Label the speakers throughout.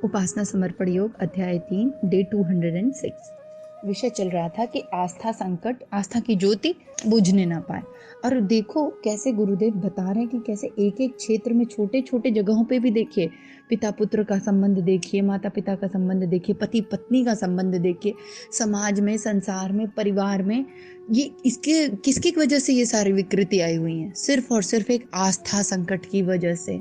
Speaker 1: उपासना समर्पण योग अध्याय 3 डे 206। विषय चल रहा था कि आस्था संकट, आस्था की ज्योति बुझने ना पाए। और देखो कैसे गुरुदेव बता रहे हैं कि कैसे एक एक क्षेत्र में छोटे छोटे जगहों पे भी देखिए, पिता पुत्र का संबंध देखिए, माता पिता का संबंध देखिए, पति पत्नी का संबंध देखिए, समाज में, संसार में, परिवार में, ये इसके किसकी वजह से ये सारी विकृति आई हुई हैं? सिर्फ और सिर्फ एक आस्था संकट की वजह से।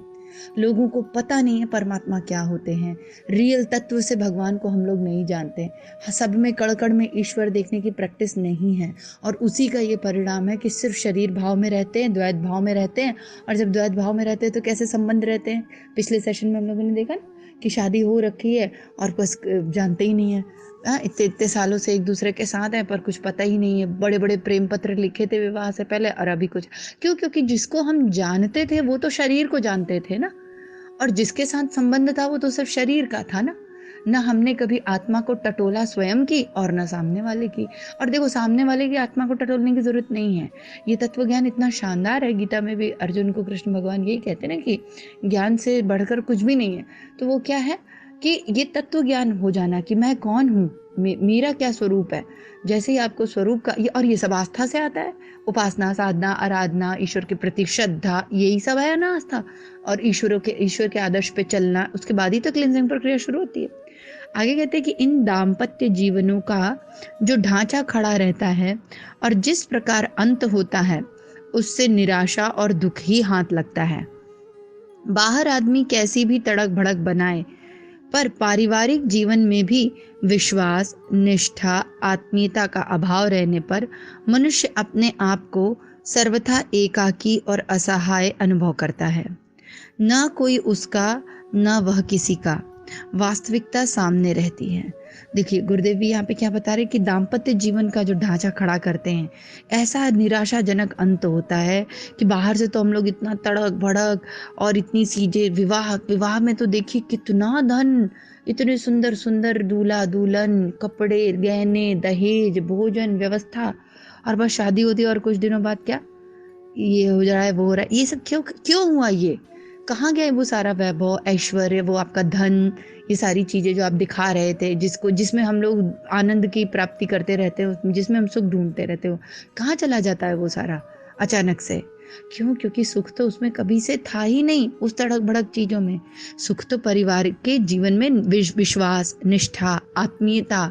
Speaker 1: लोगों को पता नहीं है परमात्मा क्या होते हैं, रियल तत्व से भगवान को हम लोग नहीं जानते। सब में कड़ में ईश्वर देखने की प्रैक्टिस नहीं है, और उसी का ये परिणाम है कि सिर्फ शरीर भाव में रहते हैं, द्वैत भाव में रहते हैं। और जब द्वैत भाव में रहते हैं तो कैसे संबंध रहते हैं? पिछले सेशन में हम लोगों ने देखा ना कि शादी हो रखी है और बस जानते ही नहीं है, इतने इतने सालों से एक दूसरे के साथ हैं पर कुछ पता ही नहीं है। बड़े बड़े प्रेम पत्र लिखे थे विवाह से पहले और अभी कुछ क्यों? क्योंकि जिसको हम जानते थे वो तो शरीर को जानते थे ना, और जिसके साथ संबंध था वो तो सिर्फ शरीर का था ना हमने कभी आत्मा को टटोला स्वयं की और ना सामने वाले की। और देखो, सामने वाले की आत्मा को टटोलने की जरूरत नहीं है। ये तत्व ज्ञान इतना शानदार है, गीता में भी अर्जुन को कृष्ण भगवान यही कहते हैं ना कि ज्ञान से बढ़कर कुछ भी नहीं है। तो वो क्या है कि ये तत्व ज्ञान हो जाना कि मैं कौन हूँ, मेरा क्या स्वरूप है। जैसे ही आपको स्वरूप का और ये सब आस्था से आता है, उपासना, साधना, आराधना, ईश्वर के प्रति श्रद्धा, यही सब है ना आस्था। और ईश्वर के आदर्श पे चलना, उसके बाद ही तो क्लींजिंग प्रक्रिया शुरू होती है। आगे कहते हैं कि इन दाम्पत्य जीवनों का जो ढांचा खड़ा रहता है और जिस प्रकार अंत होता है, उससे निराशा और दुख ही हाथ लगता है। बाहर आदमी कैसी भी तड़क भड़क बनाए, पर पारिवारिक जीवन में भी विश्वास, निष्ठा, आत्मीयता का अभाव रहने पर मनुष्य अपने आप को सर्वथा एकाकी और असहाय अनुभव करता है। न कोई उसका, न वह किसी का। वास्तविकता सामने रहती है। देखिए गुरुदेव भी यहाँ पे क्या बता रहे कि दाम्पत्य जीवन का जो ढांचा खड़ा करते हैं, ऐसा निराशाजनक अंत होता है कि बाहर से तो हम लोग इतना तड़क भड़क और इतनी चीजें, विवाह में तो देखिए कितना धन, इतने सुंदर सुंदर दूल्हा दुल्हन, कपड़े, गहने, दहेज, भोजन, व्यवस्था, और बस शादी होती है और कुछ दिनों बाद क्या ये हो रहा है, वो हो रहा है। ये सब क्यों क्यों हुआ? ये कहाँ गया वो सारा वैभव, ऐश्वर्य, वो आपका धन, ये सारी चीजें जो आप दिखा रहे थे, जिसमें हम लोग आनंद की प्राप्ति करते रहते हो, जिसमें हम सुख ढूंढते रहते हो, कहाँ चला जाता है वो सारा अचानक से? क्यों? क्योंकि सुख तो उसमें कभी से था ही नहीं, उस तड़क भड़क चीजों में। सुख तो परिवार के जीवन में विश्वास, निष्ठा, आत्मीयता,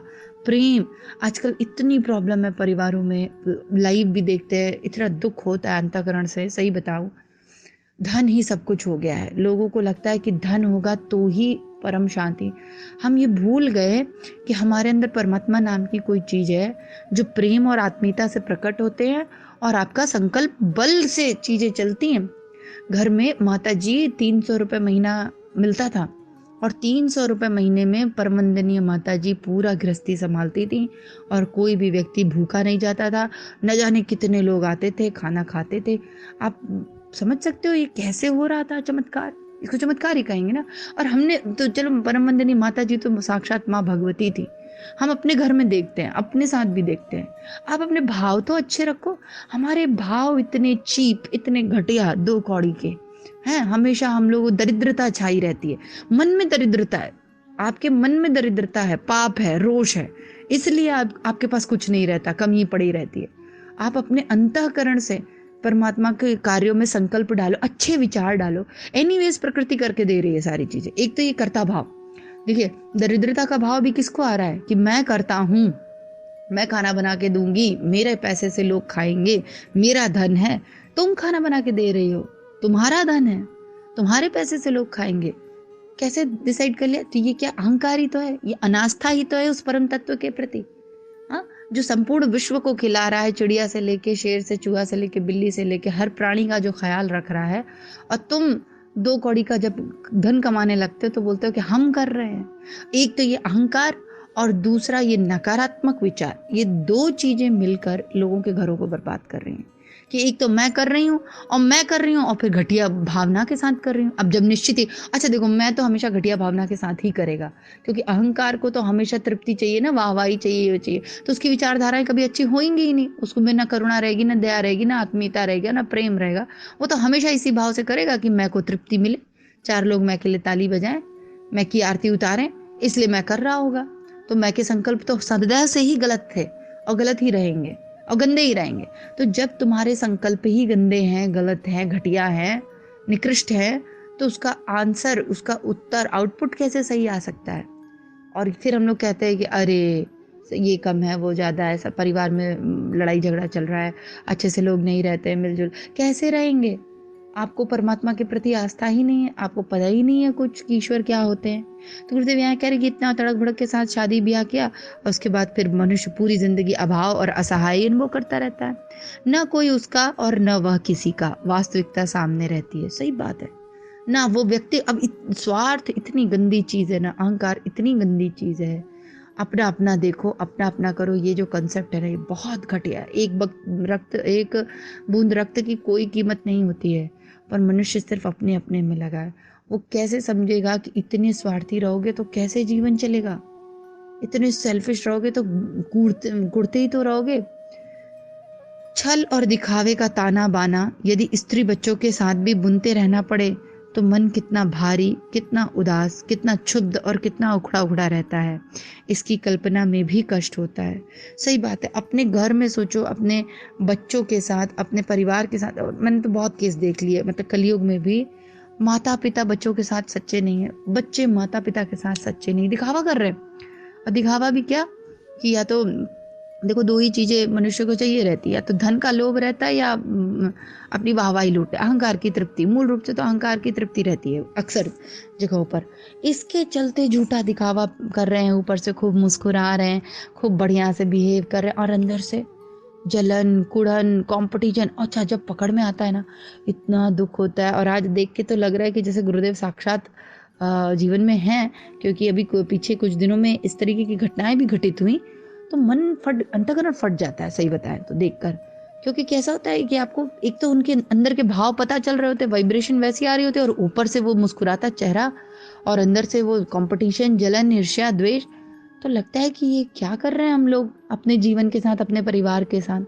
Speaker 1: प्रेम। आजकल इतनी प्रॉब्लम है परिवारों में, लाइव भी देखते हैं, इतना दुख होता है अंतःकरण से। सही बताऊं, धन ही सब कुछ हो गया है। लोगों को लगता है कि धन होगा तो ही परम शांति। हम ये भूल गए कि हमारे अंदर परमात्मा नाम की कोई चीज है जो प्रेम और आत्मीयता से प्रकट होते हैं, और आपका संकल्प बल से चीजें चलती हैं। घर में माता जी 300 रुपये महीना मिलता था, और 300 रुपये महीने में परमंदनीय माता जी पूरा गृहस्थी संभालती थी, और कोई भी व्यक्ति भूखा नहीं जाता था। न जाने कितने लोग आते थे, खाना खाते थे। आप समझ सकते हो ये कैसे हो रहा था चमत्कार? इसको चमत्कार ही कहेंगे ना। और हमने तो चलो, परमवंदनीय माता जी तो साक्षात माँ भगवती थी। हम अपने घर में देखते हैं, अपने साथ भी देखते हैं। आप अपने भाव तो अच्छे रखो। हमारे भाव इतने चीप, इतने घटिया, दो कौड़ी के हैं। हमेशा हम लोग दरिद्रता छाई रहती है, मन में दरिद्रता है, आपके मन में दरिद्रता है, पाप है, रोष है, इसलिए आपके पास कुछ नहीं रहता, कमी पड़ी रहती है। आप अपने अंतःकरण से परमात्मा के कार्यों में संकल्प डालो, अच्छे विचार डालो। एनीवेज प्रकृति करके दे रही है सारी चीजें। एक तो ये कर्ता भाव, देखिए दरिद्रता का भाव भी किसको आ रहा है कि मैं करता हूं, मैं खाना बना के दूंगी, मेरे पैसे से लोग खाएंगे, मेरा धन है। तुम खाना बना के दे रही हो, तुम्हारा धन है, तुम्हारे पैसे से लोग खाएंगे। कैसे डिसाइड कर लिया? तो ये क्या अहंकार ही तो है, ये अनास्था ही तो है उस परम तत्व के प्रति। हाँ, जो संपूर्ण विश्व को खिला रहा है, चिड़िया से लेके, शेर से, चूहा से लेके, बिल्ली से लेके, हर प्राणी का जो ख्याल रख रहा है, और तुम दो कौड़ी का जब धन कमाने लगते हो तो बोलते हो कि हम कर रहे हैं। एक तो ये अहंकार, और दूसरा ये नकारात्मक विचार। ये दो चीजें मिलकर लोगों के घरों को बर्बाद कर रही हैं कि एक तो मैं कर रही हूँ और फिर घटिया भावना के साथ कर रही हूँ। अब जब निश्चित ही, अच्छा देखो, मैं तो हमेशा घटिया भावना के साथ ही करेगा, क्योंकि अहंकार को तो हमेशा तृप्ति चाहिए ना, वाहवाही चाहिए, ये चाहिए, तो उसकी विचारधाराएं कभी अच्छी होंगी ही नहीं। उसको में ना करुणा रहेगी, ना दया रहेगी, ना आत्मीयता रहेगी, ना प्रेम रहेगा। वो तो हमेशा इसी भाव से करेगा कि मैं को तृप्ति मिले, चार लोग मैं के लिए ताली बजाएं, मैं की आरती उतारें इसलिए मैं कर रहा होगा। तो मैं के संकल्प तो सदैव से ही गलत थे और गलत ही रहेंगे और गंदे ही रहेंगे। तो जब तुम्हारे संकल्प ही गंदे हैं, गलत हैं, घटिया हैं, निकृष्ट है, तो उसका आंसर, उसका उत्तर, आउटपुट कैसे सही आ सकता है? और फिर हम लोग कहते हैं कि अरे ये कम है, वो ज़्यादा है, सब परिवार में लड़ाई झगड़ा चल रहा है, अच्छे से लोग नहीं रहते हैं मिलजुल। कैसे रहेंगे? आपको परमात्मा के प्रति आस्था ही नहीं है, आपको पता ही नहीं है कुछ कि ईश्वर क्या होते हैं। तो गुरुदेव यहाँ कह रहे कि इतना तड़क भड़क के साथ शादी ब्याह किया और उसके बाद फिर मनुष्य पूरी जिंदगी अभाव और असहाय अनुभव करता रहता है। न कोई उसका और न वह किसी का, वास्तविकता सामने रहती है। सही बात है ना। वो व्यक्ति अब स्वार्थ इतनी गंदी चीज है ना, अहंकार इतनी गंदी चीज है। अपना अपना देखो, अपना अपना करो, ये जो कंसेप्ट है ना, ये बहुत घटिया है। एक बूंद रक्त की कोई कीमत नहीं होती है, पर मनुष्य सिर्फ अपने अपने में लगा है। वो कैसे समझेगा कि इतने स्वार्थी रहोगे तो कैसे जीवन चलेगा? इतने सेल्फिश रहोगे तो कुड़ते ही तो रहोगे। छल और दिखावे का ताना बाना यदि स्त्री बच्चों के साथ भी बुनते रहना पड़े तो मन कितना भारी, कितना उदास, कितना क्षुब्ध और कितना उखड़ा उखड़ा रहता है। इसकी कल्पना में भी कष्ट होता है। सही बात है। अपने घर में सोचो, अपने बच्चों के साथ, अपने परिवार के साथ। मैंने तो बहुत केस देख लिए, मतलब कलयुग में भी माता पिता बच्चों के साथ सच्चे नहीं है, बच्चे माता पिता के साथ सच्चे नहीं, दिखावा कर रहे हैं। और दिखावा भी क्या कि या तो देखो, दो ही चीजें मनुष्य को चाहिए रहती है, या तो धन का लोभ रहता है या अपनी वाहवाही लूट, अहंकार की तृप्ति। मूल रूप से तो अहंकार की तृप्ति रहती है अक्सर जगहों पर। इसके चलते झूठा दिखावा कर रहे हैं, ऊपर से खूब मुस्कुरा रहे हैं, खूब बढ़िया से बिहेव कर रहे हैं, और अंदर से जलन, कुड़न, कंपटीशन। अच्छा, जब पकड़ में आता है ना, इतना दुख होता है। और आज देख के तो लग रहा है कि जैसे गुरुदेव साक्षात जीवन में हैं, क्योंकि अभी पीछे कुछ दिनों में इस तरीके की घटनाएं भी घटित हुई, तो मन अंतःकरण फट जाता है, सही बताएं तो देखकर। क्योंकि कैसा होता है कि आपको एक तो उनके अंदर के भाव पता चल रहे होते, वाइब्रेशन वैसी आ रही होती है, और ऊपर से वो मुस्कुराता चेहरा, और अंदर से वो कंपटीशन, जलन, ईर्ष्या, द्वेष। तो लगता है कि ये क्या कर रहे हैं हम लोग अपने जीवन के साथ, अपने परिवार के साथ।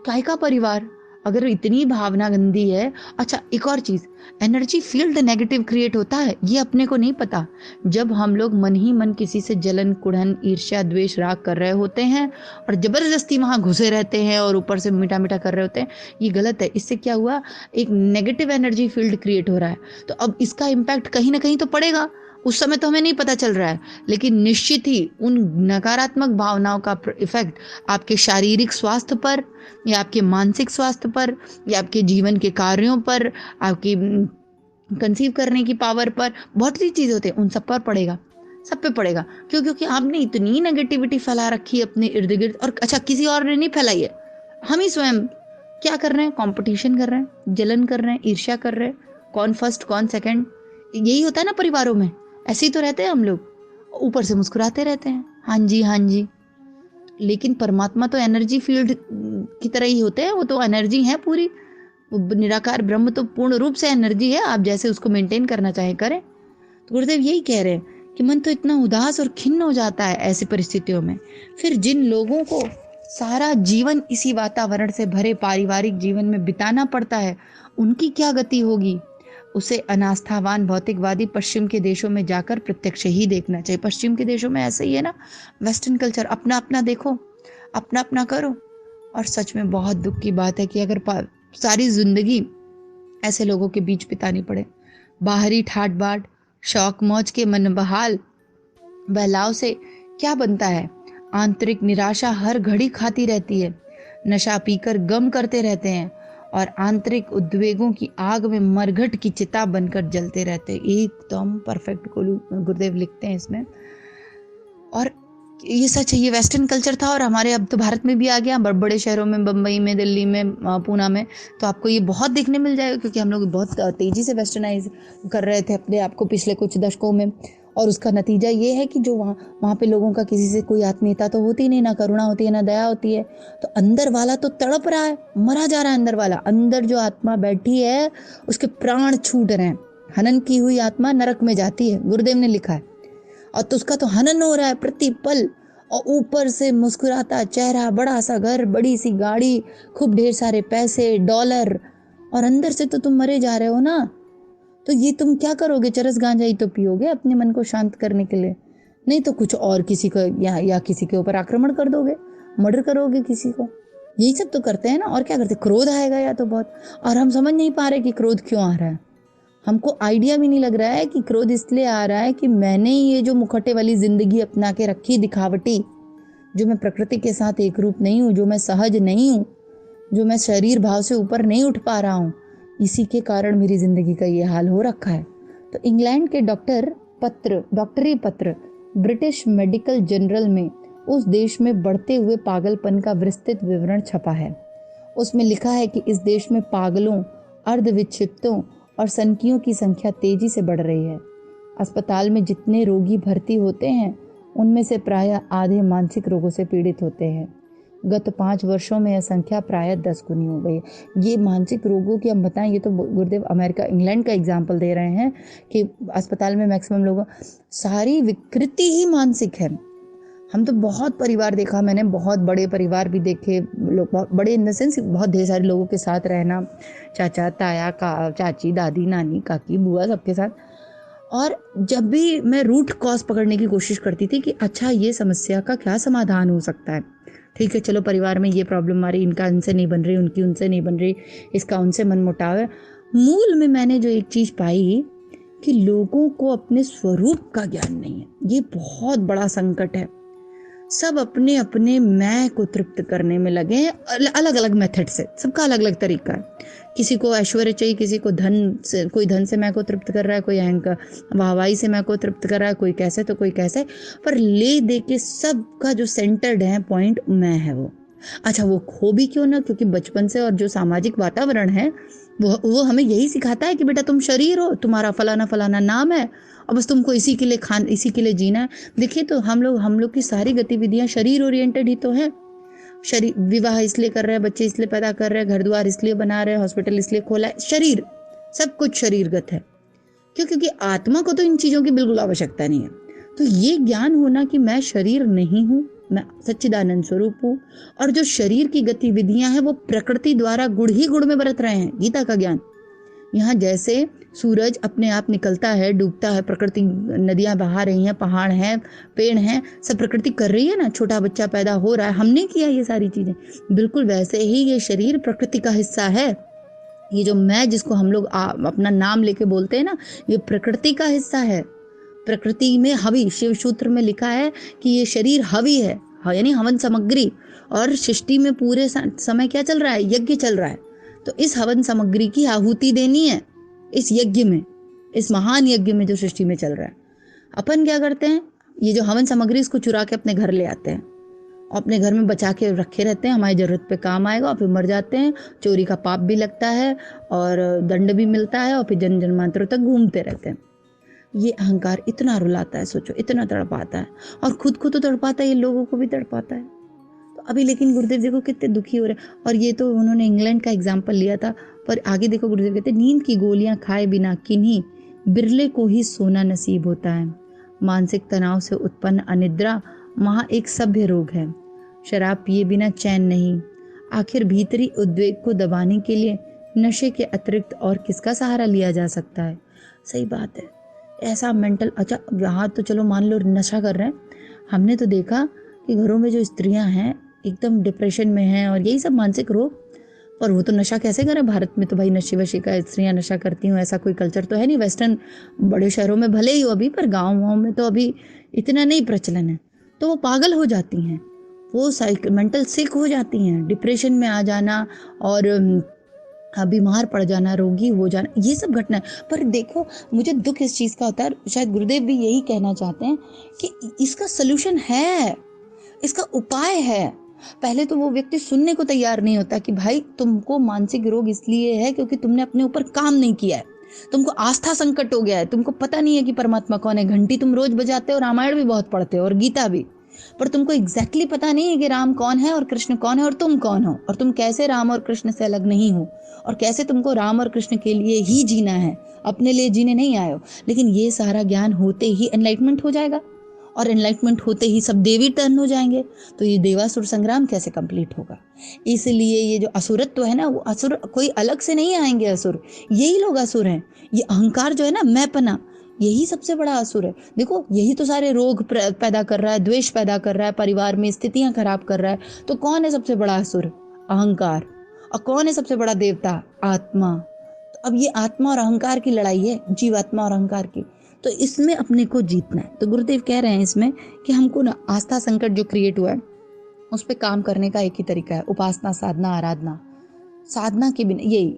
Speaker 1: काय का परिवार अगर इतनी भावना गंदी है। अच्छा, एक और चीज, एनर्जी फील्ड नेगेटिव क्रिएट होता है, ये अपने को नहीं पता। जब हम लोग मन ही मन किसी से जलन, कुड़न, ईर्ष्या, द्वेष, राग कर रहे होते हैं और जबरदस्ती वहां घुसे रहते हैं और ऊपर से मीठा मीठा कर रहे होते हैं, ये गलत है। इससे क्या हुआ, एक नेगेटिव एनर्जी फील्ड क्रिएट हो रहा है। तो अब इसका इम्पैक्ट कहीं ना कहीं तो पड़ेगा। उस समय तो हमें नहीं पता चल रहा है, लेकिन निश्चित ही उन नकारात्मक भावनाओं का इफेक्ट आपके शारीरिक स्वास्थ्य पर, या आपके मानसिक स्वास्थ्य पर, या आपके जीवन के कार्यों पर, आपकी कंसीव करने की पावर पर, बहुत सी चीजें होती हैं, उन सब पर पड़ेगा, सब पे पड़ेगा। क्यों? क्योंकि आपने इतनी नेगेटिविटी फैला रखी है अपने इर्द गिर्द। और अच्छा, किसी और ने नहीं फैलाई है, हम ही स्वयं क्या कर रहे हैं, कंपटीशन कर रहे हैं, जलन कर रहे हैं, ईर्ष्या कर रहे हैं, कौन फर्स्ट कौन सेकंड। यही होता है ना परिवारों में, ऐसे ही तो रहते हैं हम लोग, ऊपर से मुस्कुराते रहते हैं, हाँ जी हाँ जी। लेकिन परमात्मा तो एनर्जी फील्ड की तरह ही होते हैं, वो तो एनर्जी है पूरी। निराकार ब्रह्म तो पूर्ण रूप से एनर्जी है, आप जैसे उसको मेंटेन करना चाहे करें। तो गुरुदेव यही कह रहे हैं कि मन तो इतना उदास और खिन्न हो जाता है ऐसी परिस्थितियों में। फिर जिन लोगों को सारा जीवन इसी वातावरण से भरे पारिवारिक जीवन में बिताना पड़ता है, उनकी क्या गति होगी? उसे अनास्थावान भौतिकवादी पश्चिम के देशों में जाकर प्रत्यक्ष ही देखना चाहिए। पश्चिम के देशों में ऐसे ही है ना, वेस्टर्न कल्चर, अपना अपना देखो, अपना अपना करो। और सच में बहुत दुख की बात है कि अगर सारी जिंदगी ऐसे लोगों के बीच बितानी पड़े, बाहरी ठाट बाट, शौक मौज के मन बहाल बहलाव से क्या बनता है? आंतरिक निराशा हर घड़ी खाती रहती है, नशा पीकर गम करते रहते हैं, और आंतरिक उद्वेगों की आग में मरघट की चिता बनकर जलते रहते हैं। एकदम परफेक्ट गुरुदेव लिखते हैं इसमें। और ये सच है, ये वेस्टर्न कल्चर था, और हमारे अब तो भारत में भी आ गया, बड़े बड़े शहरों में, बम्बई में, दिल्ली में, पूना में, तो आपको ये बहुत देखने मिल जाएगा। क्योंकि हम लोग बहुत तेजी से वेस्टर्नाइज कर रहे थे अपने आप को पिछले कुछ दशकों में। और उसका नतीजा ये है कि जो वहाँ पे लोगों का किसी से कोई आत्मीयता तो होती नहीं, ना करुणा होती है, ना दया होती है। तो अंदर वाला तो तड़प रहा है, मरा जा रहा है अंदर वाला। अंदर जो आत्मा बैठी है उसके प्राण छूट रहे हैं। हनन की हुई आत्मा नरक में जाती है, गुरुदेव ने लिखा है। और तो उसका तो हनन हो रहा है प्रति पल, और ऊपर से मुस्कुराता चेहरा, बड़ा सा घर, बड़ी सी गाड़ी, खूब ढेर सारे पैसे, डॉलर, और अंदर से तो तुम मरे जा रहे हो ना। तो ये तुम क्या करोगे? चरस गांजा ही तो पियोगे अपने मन को शांत करने के लिए, नहीं तो कुछ और किसी को या किसी के ऊपर आक्रमण कर दोगे, मर्डर करोगे किसी को। यही सब तो करते हैं ना, और क्या करते? क्रोध आएगा या तो बहुत, और हम समझ नहीं पा रहे कि क्रोध क्यों आ रहा है। हमको आइडिया भी नहीं लग रहा है कि क्रोध इसलिए आ रहा है कि मैंने ये जो मुखौटे वाली जिंदगी अपना के रखी, दिखावटी, जो मैं प्रकृति के साथ एक रूप नहीं हूँ, जो मैं सहज नहीं हूँ, जो मैं शरीर भाव से ऊपर नहीं उठ पा रहा हूँ, इसी के कारण मेरी जिंदगी का ये हाल हो रखा है। तो इंग्लैंड के डॉक्टरी पत्र ब्रिटिश मेडिकल जर्नल में उस देश में बढ़ते हुए पागलपन का विस्तृत विवरण छपा है। उसमें लिखा है कि इस देश में पागलों, अर्धविक्षिप्तों और सनकियों की संख्या तेजी से बढ़ रही है। अस्पताल में जितने रोगी भर्ती होते हैं उनमें से प्रायः आधे मानसिक रोगों से पीड़ित होते हैं। गत 5 वर्षों में यह संख्या प्रायः 10 गुनी हो गई। ये मानसिक रोगों की हम बताएं, ये तो गुरुदेव अमेरिका इंग्लैंड का एग्जाम्पल दे रहे हैं कि अस्पताल में मैक्सिमम लोगों सारी विकृति ही मानसिक है। हम तो बहुत परिवार देखा मैंने, बहुत बड़े परिवार भी देखे, लोग बहुत बड़े इन द सेंस बहुत ढेर सारे लोगों के साथ रहना, चाचा ताया का चाची दादी नानी काकी बुआ सबके साथ। और जब भी मैं रूट कॉज पकड़ने की कोशिश करती थी कि अच्छा ये समस्या का क्या समाधान हो सकता है, ठीक है चलो परिवार में ये प्रॉब्लम आ रही, इनका इनसे नहीं बन रही, उनकी उनसे नहीं बन रही, इसका उनसे मनमुटाव है, मूल में मैंने जो एक चीज़ पाई कि लोगों को अपने स्वरूप का ज्ञान नहीं है। ये बहुत बड़ा संकट है। सब अपने अपने मैं को तृप्त करने में लगे हैं, अलग अलग मेथड से, सबका अलग अलग तरीका है। किसी को ऐश्वर्य चाहिए, किसी को धन से, कोई धन से मैं को तृप्त कर रहा है, कोई अहंकार वाहवाही से मैं को तृप्त कर रहा है, कोई कैसे तो कोई कैसे, पर ले दे के सबका जो सेंटर्ड है पॉइंट मैं है वो। अच्छा वो खो भी क्यों ना, क्योंकि बचपन से और जो सामाजिक वातावरण है वो हमें यही सिखाता है कि बेटा तुम शरीर हो, तुम्हारा फलाना फलाना नाम है और बस तुमको इसी के लिए इसी के लिए जीना है। देखिए तो हम लोग की सारी गतिविधियां शरीर ओरिएंटेड ही तो है। शरीर, विवाह इसलिए कर रहे हैं, बच्चे इसलिए पैदा कर रहे हैं, घर द्वार इसलिए बना रहे हैं, हॉस्पिटल इसलिए खोला है, शरीर, सब कुछ शरीरगत है। क्यों? क्योंकि आत्मा को तो इन चीजों की बिल्कुल आवश्यकता नहीं है। तो ये ज्ञान होना कि मैं शरीर नहीं हूं, मैं सच्चिदानंद स्वरूप हूं, और जो शरीर की गतिविधियां हैं वो प्रकृति द्वारा गुड़ ही गुड़ में बरत रहे हैं, गीता का ज्ञान। यहाँ जैसे सूरज अपने आप निकलता है, डूबता है, प्रकृति, नदियां बहा रही हैं, पहाड़ हैं, पेड़ हैं, सब प्रकृति कर रही है ना, छोटा बच्चा पैदा हो रहा है, हमने किया ये सारी चीजें। बिल्कुल वैसे ही ये शरीर प्रकृति का हिस्सा है। ये जो मैं जिसको हम लोग अपना नाम लेके बोलते हैं ना, ये प्रकृति का हिस्सा है। प्रकृति में हवि, शिव सूत्र में लिखा है कि ये शरीर हवि है, यानी हवन सामग्री। और सृष्टि में पूरे समय क्या चल रहा है? यज्ञ चल रहा है। तो इस हवन सामग्री की आहुति देनी है इस यज्ञ में, इस महान यज्ञ में जो सृष्टि में चल रहा है। अपन क्या करते हैं? ये जो हवन सामग्री इसको चुरा के अपने घर ले आते हैं और अपने घर में बचा के रखे रहते हैं, हमारी जरूरत पे काम आएगा, और फिर मर जाते हैं। चोरी का पाप भी लगता है और दंड भी मिलता है, और फिर जन्म जन्मांतरों तक घूमते रहते हैं। ये अहंकार इतना रुलाता है, सोचो, इतना तड़पाता है, और खुद को तो तड़पाता है, ये लोगों को भी तड़पाता है। तो अभी लेकिन गुरुदेव देखो कितने दुखी हो रहे हैं। और ये तो उन्होंने इंग्लैंड का एग्जाम्पल लिया था, पर आगे देखो गुरुदेव कहते नींद की गोलियां खाए बिना किन्हीं बिरले को ही सोना नसीब होता है। मानसिक तनाव से उत्पन्न अनिद्रा महा एक सभ्य रोग है। शराब पिए बिना चैन नहीं। आखिर भीतरी उद्वेग को दबाने के लिए नशे के अतिरिक्त और किसका सहारा लिया जा सकता है? सही बात है, ऐसा मेंटल, अच्छा यहाँ तो चलो मान लो नशा कर रहे हैं, हमने तो देखा कि घरों में जो स्त्रियां हैं एकदम डिप्रेशन में हैं और यही सब मानसिक रोग, पर वो तो नशा कैसे करें? भारत में तो भाई नशे वशे का स्त्रियां नशा करती हूँ ऐसा कोई कल्चर तो है नहीं। वेस्टर्न बड़े शहरों में भले ही हो अभी, पर गाँव में तो अभी इतना नहीं प्रचलन है। तो वो पागल हो जाती हैं, वो मेंटल सिक हो जाती हैं, डिप्रेशन में आ जाना और बीमार पड़ जाना, रोगी हो जाना, ये सब घटना है। पर देखो मुझे दुख इस चीज़ का होता है, शायद गुरुदेव भी यही कहना चाहते हैं कि इसका सलूशन है, इसका उपाय है। पहले तो वो व्यक्ति सुनने को तैयार नहीं होता कि भाई तुमको मानसिक रोग इसलिए है क्योंकि तुमने अपने ऊपर काम नहीं किया है, तुमको आस्था संकट हो गया है, तुमको पता नहीं है कि परमात्मा कौन है। घंटी तुम रोज बजाते हो, रामायण भी बहुत पढ़ते हो और गीता भी, पर तुमको एग्जैक्टली पता नहीं है कि राम कौन है और कृष्ण कौन है और तुम कौन हो, और तुम कैसे राम और कृष्ण से अलग नहीं हो, और कैसे तुमको राम और कृष्ण के लिए ही जीना है, अपने लिए जीने नहीं आए हो। लेकिन ये सारा ज्ञान होते ही एनलाइटमेंट हो जाएगा और एनलाइटमेंट होते ही सब देवी टर्न हो जाएंगे, तो ये देवासुर संग्राम कैसे कंप्लीट होगा। इसलिए ये जो असुरत्व है ना, वो असुर कोई अलग से नहीं आएंगे, असुर यही लोग असुर हैं। ये अहंकार जो है ना, मैंपना, यही सबसे बड़ा असुर है। देखो यही तो सारे रोग पैदा कर रहा है, द्वेष पैदा कर रहा है, परिवार में स्थितियां खराब कर रहा है। तो कौन है सबसे बड़ा असुर? अहंकार। और कौन है सबसे बड़ा देवता? आत्मा। तो अब ये आत्मा और अहंकार की लड़ाई है, जीवात्मा और अहंकार की। तो इसमें अपने को जीतना है। तो गुरुदेव कह रहे हैं इसमें कि हमको ना आस्था संकट जो क्रिएट हुआ है उस पर काम करने का एक ही तरीका है, उपासना, साधना, आराधना। साधना के बिना, यही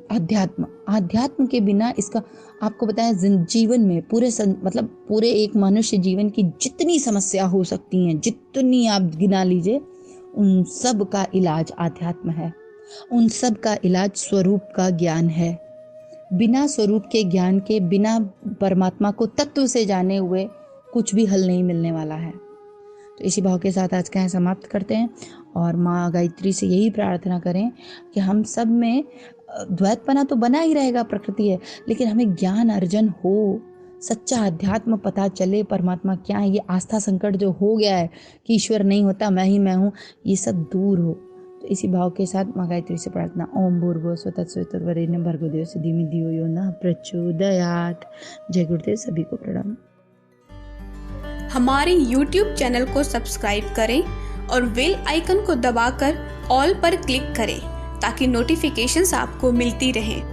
Speaker 1: आध्यात्म के बिना इसका आपको बताया, जीवन में मतलब पूरे एक मनुष्य जीवन की जितनी समस्या हो सकती हैं, जितनी आप गिना लीजिए, उन सब का इलाज आध्यात्म है। उन सब का इलाज स्वरूप का ज्ञान है। बिना स्वरूप के ज्ञान के, बिना परमात्मा को तत्व से जाने हुए कुछ भी हल नहीं मिलने वाला है। तो इसी भाव के साथ आज का यहाँ समाप्त करते हैं और माँ गायत्री से यही प्रार्थना करें कि हम सब में द्वैतपना तो बना ही रहेगा, प्रकृति है, लेकिन हमें ज्ञान अर्जन हो, सच्चा अध्यात्म पता चले, परमात्मा क्या है। ये आस्था संकट जो हो गया है कि ईश्वर नहीं होता, मैं ही मैं हूँ, ये सब दूर हो। तो इसी भाव के साथ माँ गायत्री से प्रार्थना। ओम भूर्भुवः स्वः तत्सवितुर्वरेण्यं भर्गो देवस्य धीमहि धियो यो नः प्रचोदयात्। जय गुरुदेव, सभी को प्रणाम।
Speaker 2: हमारे YouTube चैनल को सब्सक्राइब करें और बेल आइकन को दबाकर ऑल पर क्लिक करें ताकि नोटिफिकेशंस आपको मिलती रहें।